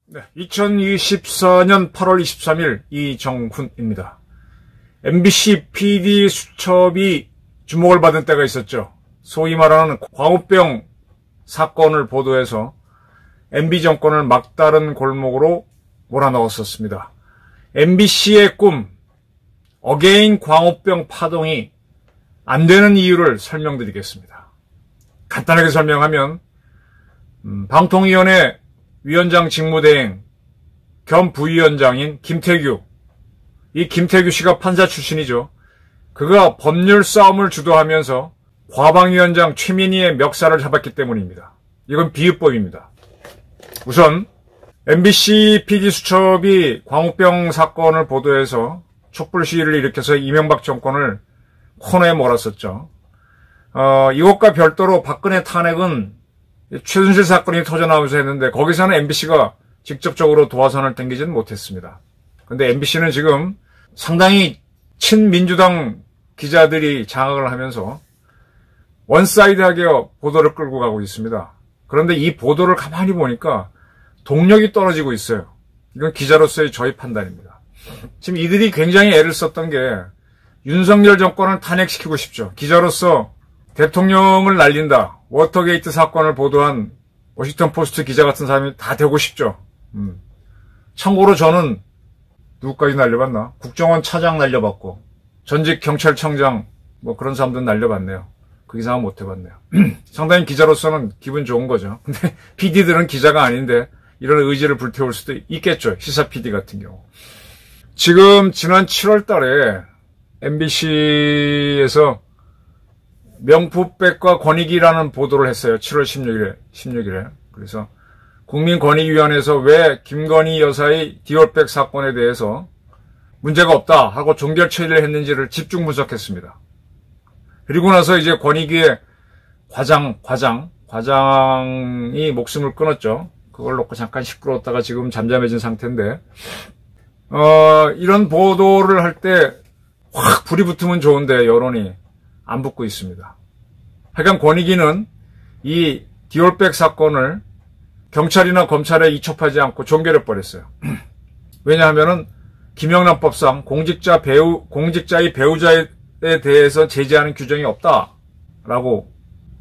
네, 2024년 8월 23일 이정훈입니다. MBC PD 수첩이 주목을 받은 때가 있었죠. 소위 말하는 광우병 사건을 보도해서 MB 정권을 막다른 골목으로 몰아넣었었습니다. MBC의 꿈, 어게인 광우병 파동이 안 되는 이유를 설명드리겠습니다. 간단하게 설명하면 방통위원회 위원장 직무대행 겸 부위원장인 김태규, 이 김태규 씨가 판사 출신이죠. 그가 법률 싸움을 주도하면서 과방위원장 최민희의 멱살을 잡았기 때문입니다. 이건 비유법입니다. 우선 MBC PD수첩이 광우병 사건을 보도해서 촛불 시위를 일으켜서 이명박 정권을 코너에 몰았었죠. 이것과 별도로 박근혜 탄핵은 최순실 사건이 터져나오면서 했는데 거기서는 MBC가 직접적으로 도화선을 당기지는 못했습니다. 근데 MBC는 지금 상당히 친민주당 기자들이 장악을 하면서 원사이드하게 보도를 끌고 가고 있습니다. 그런데 이 보도를 가만히 보니까 동력이 떨어지고 있어요. 이건 기자로서의 저희 판단입니다. 지금 이들이 굉장히 애를 썼던 게 윤석열 정권을 탄핵시키고 싶죠. 기자로서 대통령을 날린다. 워터게이트 사건을 보도한 워싱턴 포스트 기자 같은 사람이 다 되고 싶죠. 참고로 저는 누구까지 날려봤나? 국정원 차장 날려봤고 전직 경찰청장 뭐 그런 사람들은 날려봤네요. 그 이상은 못 해봤네요. 상당히 기자로서는 기분 좋은 거죠. 근데 PD들은 기자가 아닌데 이런 의지를 불태울 수도 있겠죠. 시사 PD 같은 경우. 지금 지난 7월 달에 MBC에서 명품백과 권익위라는 보도를 했어요. 7월 16일에. 그래서 국민권익위원회에서 왜 김건희 여사의 디올백 사건에 대해서 문제가 없다 하고 종결 처리를 했는지를 집중 분석했습니다. 그리고 나서 이제 권익위의 과장이 목숨을 끊었죠. 그걸 놓고 잠깐 시끄러웠다가 지금 잠잠해진 상태인데, 이런 보도를 할 때 확 불이 붙으면 좋은데 여론이 안 붙고 있습니다. 하여간 권익위는 이 디올백 사건을 경찰이나 검찰에 이첩하지 않고 종결해버렸어요. 왜냐하면은 김영란법상 공직자의 배우자에 대해서 제재하는 규정이 없다라고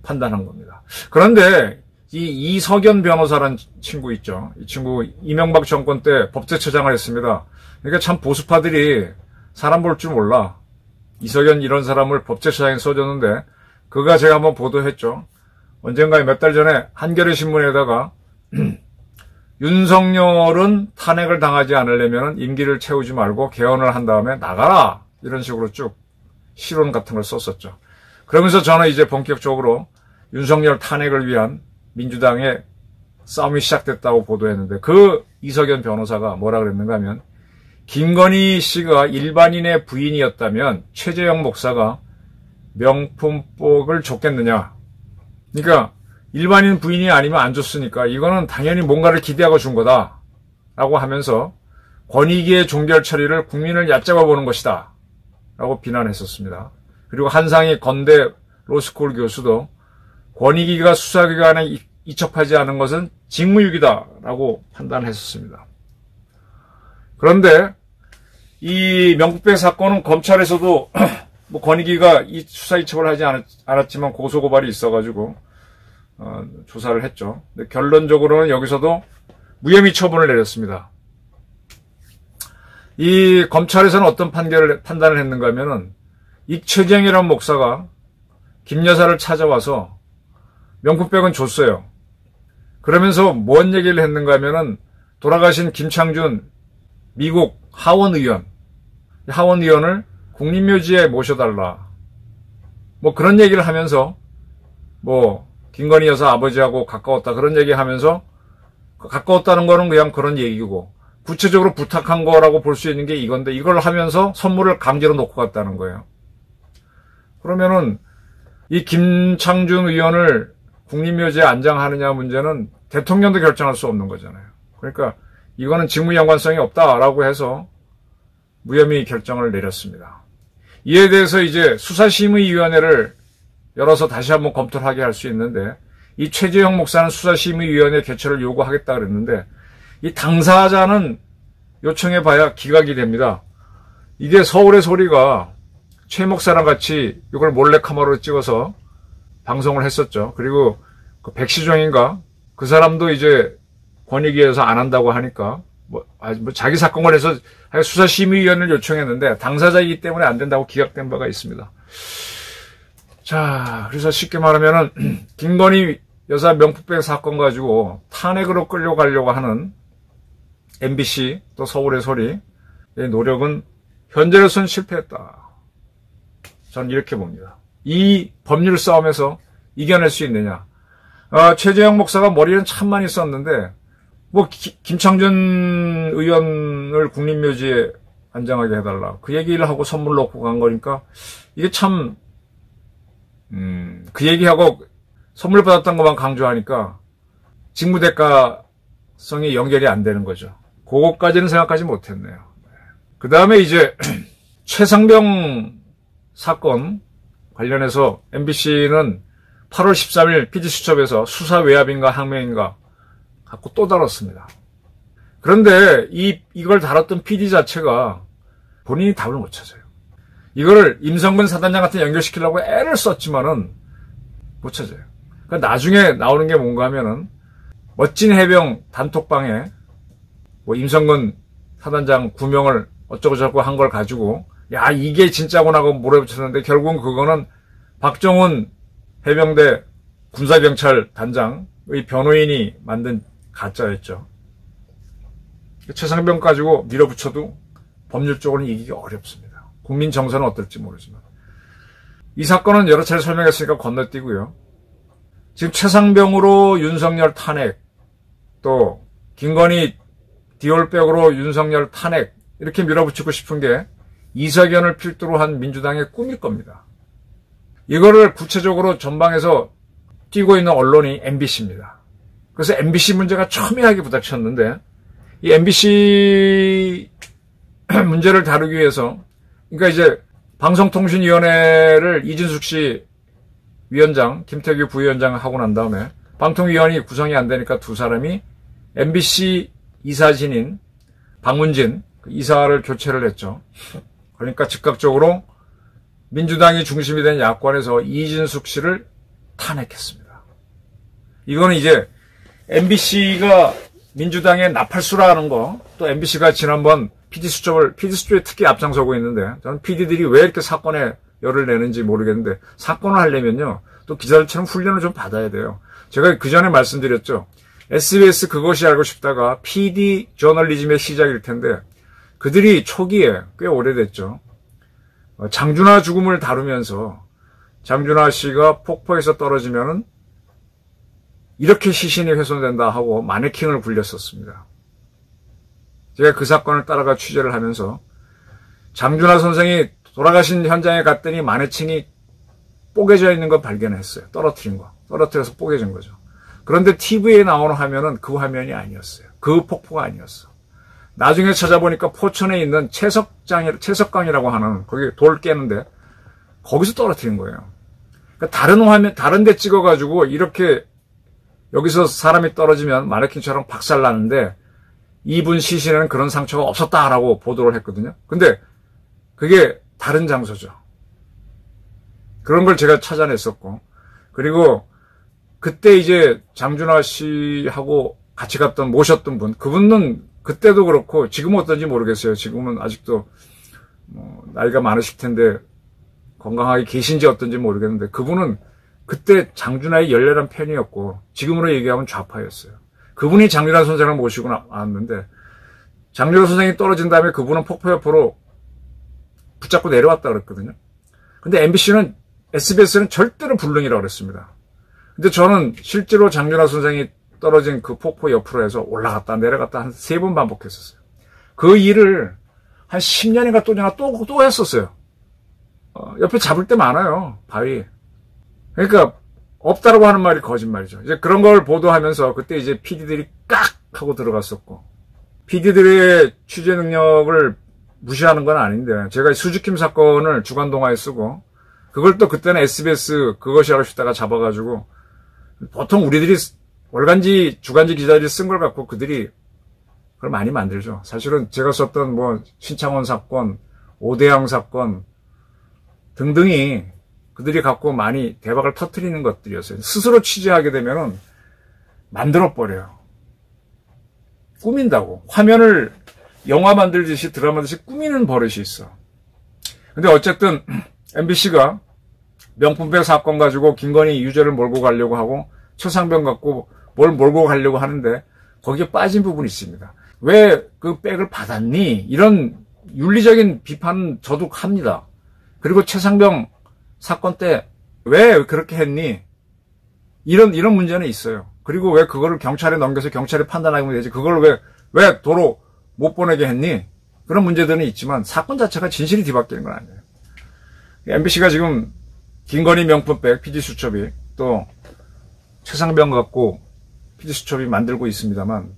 판단한 겁니다. 그런데 이 이석연 변호사라는 친구 있죠. 이 친구 이명박 정권 때 법제처장을 했습니다. 그러니까 참 보수파들이 사람 볼 줄 몰라. 이석연 이런 사람을 법제처장에 써줬는데 그가 제가 한번 보도했죠. 언젠가에 몇 달 전에 한겨레 신문에다가 윤석열은 탄핵을 당하지 않으려면 임기를 채우지 말고 개헌을 한 다음에 나가라. 이런 식으로 쭉 실론 같은 걸 썼었죠. 그러면서 저는 이제 본격적으로 윤석열 탄핵을 위한 민주당의 싸움이 시작됐다고 보도했는데 그 이석연 변호사가 뭐라 그랬는가 하면 김건희 씨가 일반인의 부인이었다면 최재형 목사가 명품복을 줬겠느냐. 그러니까 일반인 부인이 아니면 안 줬으니까 이거는 당연히 뭔가를 기대하고 준 거다 라고 하면서 권익위의 종결 처리를 국민을 얕잡아 보는 것이다 라고 비난했었습니다. 그리고 한상희 건대 로스쿨 교수도 권익위가 수사기관에 이첩하지 않은 것은 직무유기다 라고 판단했었습니다. 그런데 이 명품백 사건은 검찰에서도 뭐 권익위가 이 수사 이첩을 하지 않았지만 고소고발이 있어가지고 조사를 했죠. 근데 결론적으로는 여기서도 무혐의 처분을 내렸습니다. 이 검찰에서는 어떤 판단을 했는가 하면은 이 최재형이라는 목사가 김 여사를 찾아와서 명품백은 줬어요. 그러면서 뭔 얘기를 했는가 하면은 돌아가신 김창준 미국 하원의원을 국립묘지에 모셔달라. 뭐 그런 얘기를 하면서 뭐 김건희 여사 아버지하고 가까웠다 그런 얘기하면서 가까웠다는 거는 그냥 그런 얘기고 구체적으로 부탁한 거라고 볼 수 있는 게 이건데 이걸 하면서 선물을 강제로 놓고 갔다는 거예요. 그러면은 이 김창준 의원을 국립묘지에 안장하느냐 문제는 대통령도 결정할 수 없는 거잖아요. 그러니까 이거는 직무 연관성이 없다라고 해서 무혐의 결정을 내렸습니다. 이에 대해서 이제 수사심의위원회를 열어서 다시 한번 검토를 하게 할 수 있는데, 이 최재형 목사는 수사심의위원회 개최를 요구하겠다 그랬는데, 이 당사자는 요청해봐야 기각이 됩니다. 이게 서울의 소리가 최 목사랑 같이 이걸 몰래카메라로 찍어서 방송을 했었죠. 그리고 그 백시종인가? 그 사람도 이제 권익위에서 안 한다고 하니까 뭐 자기 사건을 해서 수사심의위원회를 요청했는데 당사자이기 때문에 안 된다고 기각된 바가 있습니다. 자, 그래서 쉽게 말하면은 김건희 여사 명품백 사건 가지고 탄핵으로 끌려가려고 하는 MBC 또 서울의 소리의 노력은 현재로서는 실패했다. 저는 이렇게 봅니다. 이 법률 싸움에서 이겨낼 수 있느냐. 최재형 목사가 머리는 참 많이 썼는데 뭐 김창준 의원을 국립묘지에 안장하게 해달라. 그 얘기를 하고 선물 놓고 간 거니까 이게 참 그 얘기하고 선물 받았던 것만 강조하니까 직무대가성이 연결이 안 되는 거죠. 그것까지는 생각하지 못했네요. 그 다음에 이제 최상병 사건 관련해서 MBC는 8월 13일 PD수첩에서 수사 외압인가 항명인가 갖고 또 다뤘습니다. 그런데 이걸 다뤘던 PD 자체가 본인이 답을 못 찾아요. 이거를 임성근 사단장 같은 연결시키려고 애를 썼지만은 못 찾아요. 그러니까 나중에 나오는 게 뭔가 하면은 멋진 해병 단톡방에 뭐 임성근 사단장 구명을 어쩌고저쩌고 한 걸 가지고 야 이게 진짜구나 하고 몰아붙였는데 결국은 그거는 박정훈 해병대 군사경찰 단장의 변호인이 만든 가짜였죠. 최상병 가지고 밀어붙여도 법률적으로는 이기기 어렵습니다. 국민 정서는 어떨지 모르지만. 이 사건은 여러 차례 설명했으니까 건너뛰고요. 지금 최상병으로 윤석열 탄핵, 또 김건희 디올백으로 윤석열 탄핵 이렇게 밀어붙이고 싶은 게 이석연을 필두로 한 민주당의 꿈일 겁니다. 이거를 구체적으로 전방에서 뛰고 있는 언론이 MBC입니다. 그래서 MBC 문제가 첨예하게 부닥쳤는데 이 MBC 문제를 다루기 위해서 그러니까 이제 방송통신위원회를 이진숙 씨 위원장, 김태규 부위원장 하고 난 다음에 방통위원이 구성이 안 되니까 두 사람이 MBC 이사진인 박문진 이사를 교체를 했죠. 그러니까 즉각적으로 민주당이 중심이 된 야권에서 이진숙 씨를 탄핵했습니다. 이거는 이제 MBC가 민주당의 나팔수라는 거, 또 MBC가 지난번 PD수첩에 특히 앞장서고 있는데, 저는 PD들이 왜 이렇게 사건에 열을 내는지 모르겠는데, 사건을 하려면요, 또 기자들처럼 훈련을 좀 받아야 돼요. 제가 그 전에 말씀드렸죠. SBS 그것이 알고 싶다가 PD 저널리즘의 시작일 텐데, 그들이 초기에 꽤 오래됐죠. 장준하 죽음을 다루면서, 장준하 씨가 폭포에서 떨어지면은, 이렇게 시신이 훼손된다 하고 마네킹을 굴렸었습니다. 제가 그 사건을 따라가 취재를 하면서 장준하 선생이 돌아가신 현장에 갔더니 마네킹이 뽀개져 있는 걸 발견했어요. 떨어뜨린 거. 떨어뜨려서 뽀개진 거죠. 그런데 TV에 나오는 화면은 그 화면이 아니었어요. 그 폭포가 아니었어. 나중에 찾아보니까 포천에 있는 채석강이라고 하는 거기 돌 깨는데 거기서 떨어뜨린 거예요. 그러니까 다른 화면, 다른 데 찍어가지고 이렇게 여기서 사람이 떨어지면 마네킹처럼 박살나는데 이분 시신에는 그런 상처가 없었다라고 보도를 했거든요. 근데 그게 다른 장소죠. 그런 걸 제가 찾아냈었고, 그리고 그때 이제 장준하 씨하고 같이 갔던 모셨던 분, 그분은 그때도 그렇고 지금은 어떤지 모르겠어요. 지금은 아직도 나이가 많으실 텐데 건강하게 계신지 어떤지 모르겠는데 그분은 그때 장준하의 열렬한 팬이었고 지금으로 얘기하면 좌파였어요. 그분이 장준하 선생을 모시고 나왔는데 장준하 선생이 떨어진 다음에 그분은 폭포 옆으로 붙잡고 내려왔다 그랬거든요. 근데 MBC는 SBS는 절대로 불능이라고 그랬습니다. 근데 저는 실제로 장준하 선생이 떨어진 그 폭포 옆으로 해서 올라갔다 내려갔다 한 3번 반복했었어요. 그 일을 한 10년인가 또 했었어요. 옆에 잡을 때 많아요. 바위. 그러니까 없다라고 하는 말이 거짓말이죠. 이제 그런 걸 보도하면서 그때 이제 PD들이 깍 하고 들어갔었고 PD들의 취재 능력을 무시하는 건 아닌데 제가 수주킴 사건을 주간동화에 쓰고 그걸 또 그때는 SBS 그것이 알고 싶다가 잡아가지고 보통 우리들이 월간지 주간지 기자들이 쓴 걸 갖고 그들이 그걸 많이 만들죠. 사실은 제가 썼던 뭐 신창원 사건, 오대양 사건 등등이 그들이 갖고 많이 대박을 터뜨리는 것들이었어요. 스스로 취재하게 되면은 만들어버려요. 꾸민다고. 화면을 영화 만들듯이 드라마 듯이 꾸미는 버릇이 있어. 근데 어쨌든 MBC가 명품백 사건 가지고 김건희 유죄를 몰고 가려고 하고 최상병 갖고 뭘 몰고 가려고 하는데 거기에 빠진 부분이 있습니다. 왜 그 백을 받았니? 이런 윤리적인 비판은 저도 합니다. 그리고 최상병 사건 때 왜 그렇게 했니? 이런 문제는 있어요. 그리고 왜 그거를 경찰에 넘겨서 경찰이 판단하면 되지? 그걸 왜 도로 못 보내게 했니? 그런 문제들은 있지만 사건 자체가 진실이 뒤바뀌는 건 아니에요. MBC가 지금 김건희 명품백 PD수첩이 또 최상병 갖고 PD수첩이 만들고 있습니다만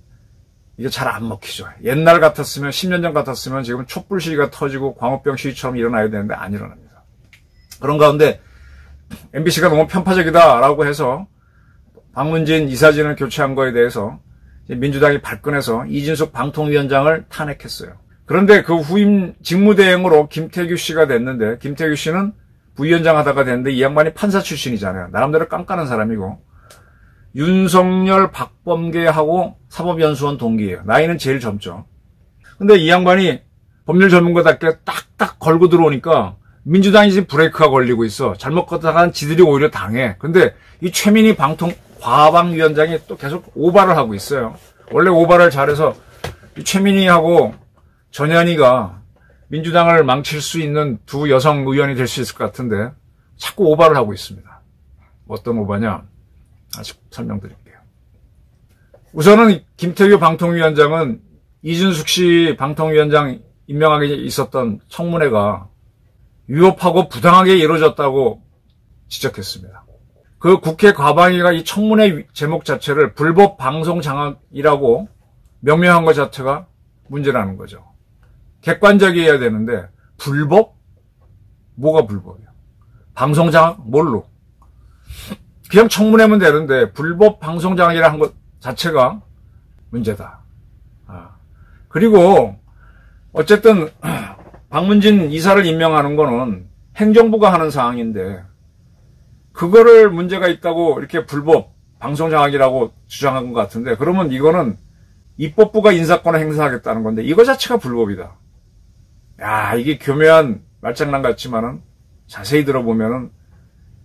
이게 잘 안 먹히죠. 옛날 같았으면 10년 전 같았으면 지금 촛불 시위가 터지고 광우병 시위처럼 일어나야 되는데 안 일어납니다. 그런 가운데 MBC가 너무 편파적이다라고 해서 박문진 이사진을 교체한 거에 대해서 민주당이 발끈해서 이진숙 방통위원장을 탄핵했어요. 그런데 그 후임 직무대행으로 김태규 씨가 됐는데 김태규 씨는 부위원장 하다가 됐는데 이 양반이 판사 출신이잖아요. 나름대로 깐깐한 사람이고 윤석열, 박범계하고 사법연수원 동기예요. 나이는 제일 젊죠. 근데 이 양반이 법률 전문가답게 딱딱 걸고 들어오니까 민주당이 지금 브레이크가 걸리고 있어. 잘못 걷다가는 지들이 오히려 당해. 근데 이 최민희 과방위원장이 또 계속 오바를 하고 있어요. 원래 오바를 잘해서 이 최민희하고 전현희가 민주당을 망칠 수 있는 두 여성 의원이 될 수 있을 것 같은데 자꾸 오바를 하고 있습니다. 어떤 오바냐? 아직 설명드릴게요. 우선은 김태규 방통위원장은 이준숙 씨 방통위원장 임명하게 있었던 청문회가 위법하고 부당하게 이루어졌다고 지적했습니다. 그 국회 과방위가 이 청문회 제목 자체를 불법 방송 장악이라고 명명한 것 자체가 문제라는 거죠. 객관적이어야 되는데 불법? 뭐가 불법이야? 방송 장악? 뭘로? 그냥 청문회면 되는데 불법 방송 장악이라는 것 자체가 문제다. 그리고 어쨌든 박문진 이사를 임명하는 거는 행정부가 하는 사항인데 그거를 문제가 있다고 이렇게 불법 방송 장악이라고 주장한 것 같은데 그러면 이거는 입법부가 인사권을 행사하겠다는 건데 이거 자체가 불법이다. 야, 이게 교묘한 말장난 같지만은 자세히 들어보면은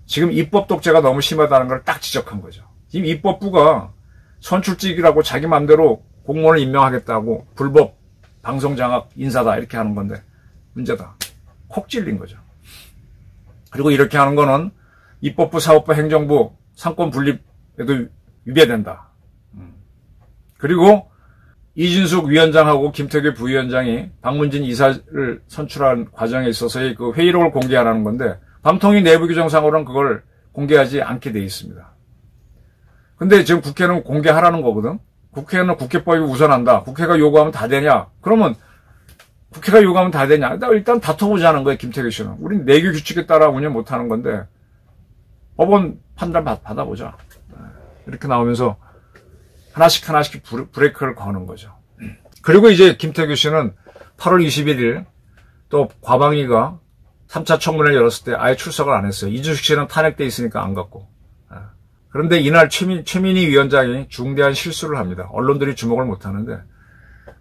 지금 입법 독재가 너무 심하다는 걸 딱 지적한 거죠. 지금 입법부가 선출직이라고 자기 맘대로 공무원을 임명하겠다고 불법 방송 장악 인사다 이렇게 하는 건데 문제다. 콕 찔린 거죠. 그리고 이렇게 하는 거는 입법부, 사법부, 행정부 상권 분립에도 위배된다. 그리고 이진숙 위원장하고 김태규 부위원장이 박문진 이사를 선출한 과정에 있어서의 그 회의록을 공개하라는 건데 방통위 내부 규정상으로는 그걸 공개하지 않게 돼 있습니다. 근데 지금 국회는 공개하라는 거거든. 국회는 국회법이 우선한다. 국회가 요구하면 다 되냐? 그러면 국회가 요구하면 다 되냐? 일단 다퉈보자는 거예요, 김태규 씨는. 우린 내규 규칙에 따라 운영 못하는 건데 법원 판단 받아보자. 이렇게 나오면서 하나씩 브레이크를 거는 거죠. 그리고 이제 김태규 씨는 8월 21일 또 과방위가 3차 청문회를 열었을 때 아예 출석을 안 했어요. 이준숙 씨는 탄핵돼 있으니까 안 갔고. 그런데 이날 최민희 위원장이 중대한 실수를 합니다. 언론들이 주목을 못 하는데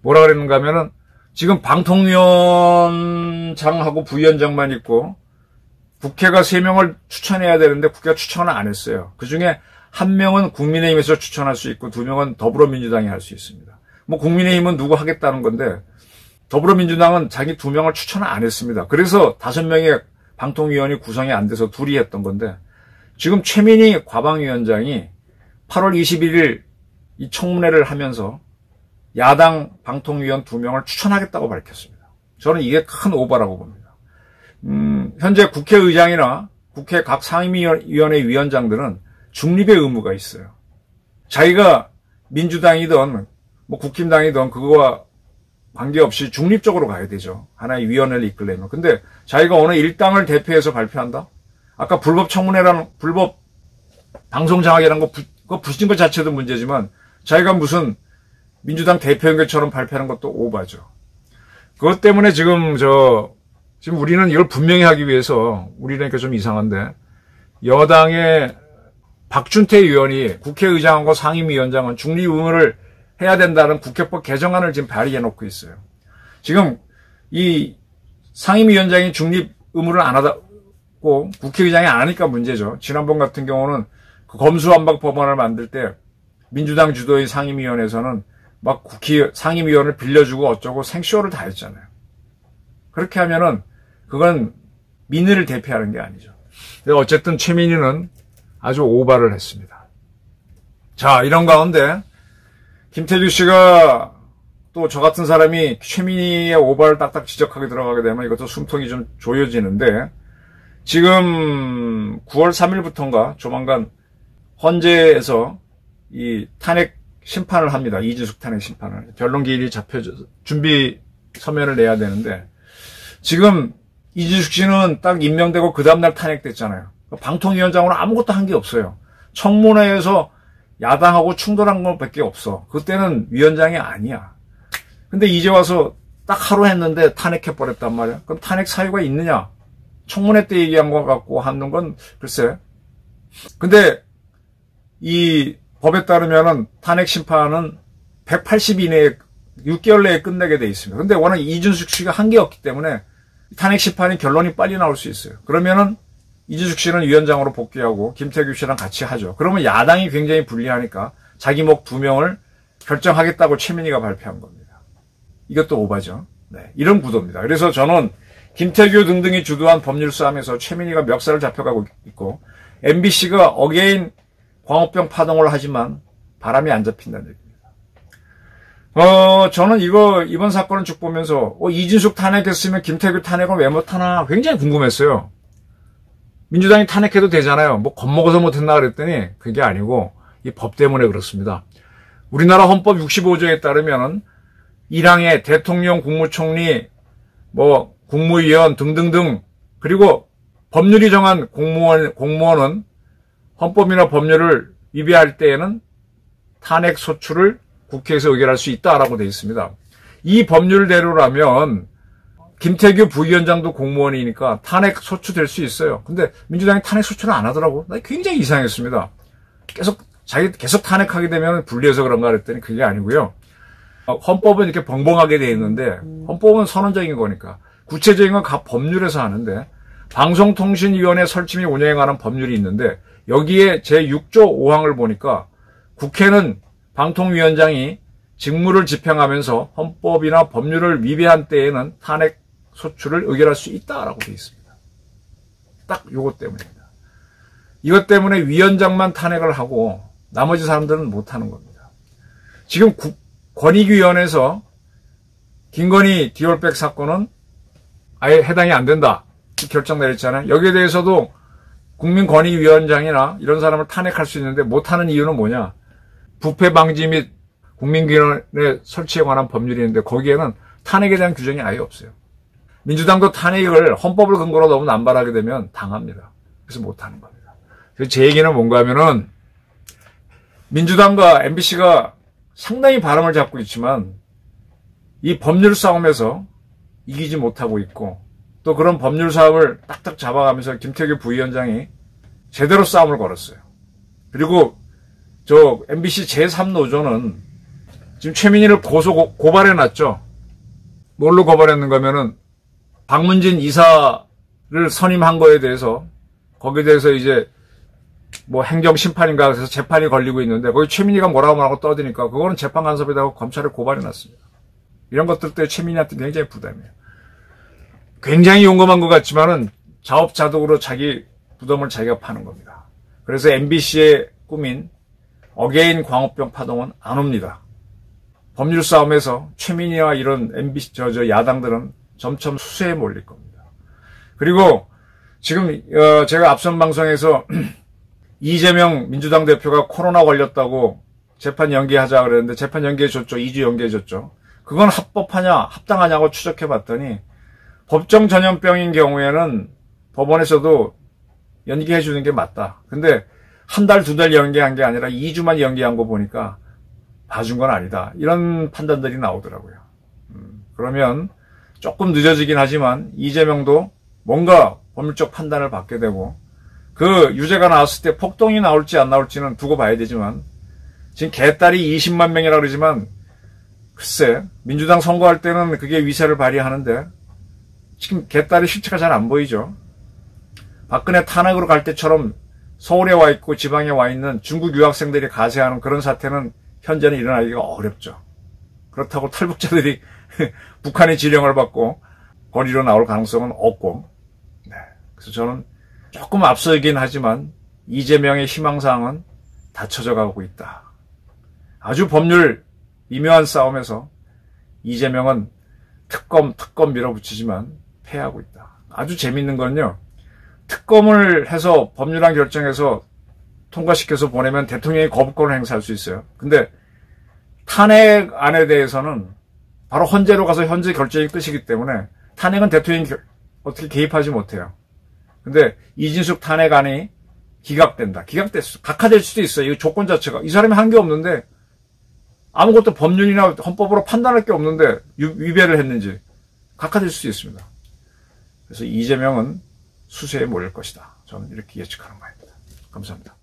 뭐라 그랬는가 하면은 지금 방통위원장하고 부위원장만 있고 국회가 3명을 추천해야 되는데 국회가 추천을 안 했어요. 그중에 1명은 국민의힘에서 추천할 수 있고 2명은 더불어민주당이 할 수 있습니다. 뭐 국민의힘은 누구 하겠다는 건데 더불어민주당은 자기 2명을 추천을 안 했습니다. 그래서 5명의 방통위원이 구성이 안 돼서 둘이 했던 건데 지금 최민희 과방위원장이 8월 21일 이 청문회를 하면서 야당 방통위원 2명을 추천하겠다고 밝혔습니다. 저는 이게 큰 오바라고 봅니다. 현재 국회의장이나 국회 각 상임위원회 위원장들은 중립의 의무가 있어요. 자기가 민주당이든 뭐 국힘당이든 그거와 관계없이 중립적으로 가야 되죠. 하나의 위원회를 이끌려면. 근데 자기가 어느 일당을 대표해서 발표한다? 아까 불법 청문회라는, 불법 방송 장악이라는 그거 부신 것 자체도 문제지만 자기가 무슨 민주당 대표인 것처럼 발표하는 것도 오바죠. 그것 때문에 지금 우리는 이걸 분명히 하기 위해서, 우리라니까 좀 이상한데, 여당의 박준태 의원이 국회의장하고 상임위원장은 중립 의무를 해야 된다는 국회법 개정안을 지금 발의해 놓고 있어요. 지금 이 상임위원장이 중립 의무를 안 하고 국회의장이 안 하니까 문제죠. 지난번 같은 경우는 그 검수완박 법안을 만들 때 민주당 주도의 상임위원회에서는 막 국회 상임위원을 빌려주고 어쩌고 생쇼를 다 했잖아요. 그렇게 하면은 그건 민의를 대표하는 게 아니죠. 어쨌든 최민희는 아주 오바를 했습니다. 자, 이런 가운데 김태규 씨가 또 저 같은 사람이 최민희의 오바를 딱딱 지적하게 들어가게 되면 이것도 숨통이 좀 조여지는데, 지금 9월 3일부터인가 조만간 헌재에서 이 탄핵 심판을 합니다. 이준석 탄핵 심판을. 변론기일이 잡혀져 준비 서면을 내야 되는데, 지금 이준석 씨는 딱 임명되고 그 다음날 탄핵됐잖아요. 방통위원장으로 아무것도 한 게 없어요. 청문회에서 야당하고 충돌한 것밖에 없어. 그때는 위원장이 아니야. 근데 이제 와서 딱 하루 했는데 탄핵해버렸단 말이야. 그럼 탄핵 사유가 있느냐? 청문회 때 얘기한 것 같고 하는 건 글쎄. 근데 이 법에 따르면은 탄핵 심판은 180 이내에 6개월 내에 끝내게 돼 있습니다. 근데 워낙 이준석 씨가 한 게 없기 때문에 탄핵 심판이 결론이 빨리 나올 수 있어요. 그러면은 이준석 씨는 위원장으로 복귀하고 김태규 씨랑 같이 하죠. 그러면 야당이 굉장히 불리하니까 자기 목 2명을 결정하겠다고 최민희가 발표한 겁니다. 이것도 오바죠. 네, 이런 구도입니다. 그래서 저는 김태규 등등이 주도한 법률 싸움에서 최민희가 멱살을 잡혀가고 있고, MBC가 어게인 광우병 파동을 하지만 바람이 안 잡힌다는 얘기입니다. 저는 이번 사건을 쭉 보면서 이준석 탄핵했으면 김태규 탄핵은 왜 못하나 굉장히 궁금했어요. 민주당이 탄핵해도 되잖아요. 뭐 겁먹어서 못했나 그랬더니 그게 아니고 이 법 때문에 그렇습니다. 우리나라 헌법 65조에 따르면 1항에 대통령, 국무총리, 뭐 국무위원 등등등, 그리고 법률이 정한 공무원은 헌법이나 법률을 위배할 때에는 탄핵 소추를 국회에서 의결할 수 있다라고 되어 있습니다. 이 법률대로라면 김태규 부위원장도 공무원이니까 탄핵 소추될 수 있어요. 근데 민주당이 탄핵 소추를 안 하더라고. 나 굉장히 이상했습니다. 계속 탄핵하게 되면 불리해서 그런가 그랬더니 그게 아니고요. 헌법은 이렇게 벙벙하게 되어 있는데, 헌법은 선언적인 거니까 구체적인 건 각 법률에서 하는데, 방송통신위원회 설치 및 운영에 관한 법률이 있는데, 여기에 제6조 5항을 보니까 국회는 방통위원장이 직무를 집행하면서 헌법이나 법률을 위배한 때에는 탄핵 소추를 의결할 수 있다라고 되어 있습니다. 딱 요것 때문입니다. 이것 때문에 위원장만 탄핵을 하고 나머지 사람들은 못하는 겁니다. 지금 권익위원회에서 김건희 디올백 사건은 아예 해당이 안 된다 결정 내렸잖아요. 여기에 대해서도 국민권익위원장이나 이런 사람을 탄핵할 수 있는데 못하는 이유는 뭐냐? 부패 방지 및 국민기관의 설치에 관한 법률이 있는데 거기에는 탄핵에 대한 규정이 아예 없어요. 민주당도 탄핵을 헌법을 근거로 너무 남발하게 되면 당합니다. 그래서 못하는 겁니다. 그래서 제 얘기는 뭔가 하면은, 민주당과 MBC가 상당히 바람을 잡고 있지만 이 법률 싸움에서 이기지 못하고 있고, 또 그런 법률 싸움을 딱딱 잡아가면서 김태규 부위원장이 제대로 싸움을 걸었어요. 그리고 저 MBC 제3노조는 지금 최민희를 고발해놨죠. 뭘로 고발했는가 하면은 박문진 이사를 선임한 거에 대해서, 거기에 대해서 이제 뭐 행정심판인가 해서 재판이 걸리고 있는데 거기 최민희가 뭐라고 떠드니까 그거는 재판 간섭이라고 검찰에 고발해놨습니다. 이런 것들 때문에 최민희한테 굉장히 부담이에요. 굉장히 용감한 것 같지만은 자업자득으로 자기 부담을 자기가 파는 겁니다. 그래서 MBC의 꿈인 어게인 광우병 파동은 안 옵니다. 법률 싸움에서 최민희와 이런 MBC 야당들은 점점 수세에 몰릴 겁니다. 그리고 지금 제가 앞선 방송에서 이재명 민주당 대표가 코로나 걸렸다고 재판 연기하자 그랬는데 재판 연기해줬죠. 2주 연기해줬죠. 그건 합법하냐, 합당하냐고 추적해 봤더니 법정 전염병인 경우에는 법원에서도 연기해 주는 게 맞다. 근데 한 달, 두 달 연기한 게 아니라 2주만 연기한 거 보니까 봐준 건 아니다. 이런 판단들이 나오더라고요. 그러면 조금 늦어지긴 하지만 이재명도 뭔가 법률적 판단을 받게 되고 그 유죄가 나왔을 때 폭동이 나올지 안 나올지는 두고 봐야 되지만 지금 개딸이 20만 명이라 그러지만 글쎄 민주당 선거할 때는 그게 위세를 발휘하는데 지금 개딸이 실체가 잘 안 보이죠. 박근혜 탄핵으로 갈 때처럼 서울에 와 있고 지방에 와 있는 중국 유학생들이 가세하는 그런 사태는 현재는 일어나기가 어렵죠. 그렇다고 탈북자들이 북한의 지령을 받고 거리로 나올 가능성은 없고, 네. 그래서 저는 조금 앞서긴 하지만 이재명의 희망사항은 닫혀져 가고 있다. 아주 법률 미묘한 싸움에서 이재명은 특검 밀어붙이지만 패하고 있다. 아주 재밌는 건요. 특검을 해서 법률안 결정해서 통과시켜서 보내면 대통령이 거부권을 행사할 수 있어요. 근데 탄핵안에 대해서는 바로 헌재로 가서 헌재 결정이 끝이기 때문에 탄핵은 대통령이 어떻게 개입하지 못해요. 근데 이진숙 탄핵안이 기각된다. 기각됐어. 각하될 수도 있어요. 이 조건 자체가. 이 사람이 한 게 없는데 아무것도 법률이나 헌법으로 판단할 게 없는데 위배를 했는지 각하될 수도 있습니다. 그래서 이재명은 수세에 몰릴 것이다. 저는 이렇게 예측하는 바입니다. 감사합니다.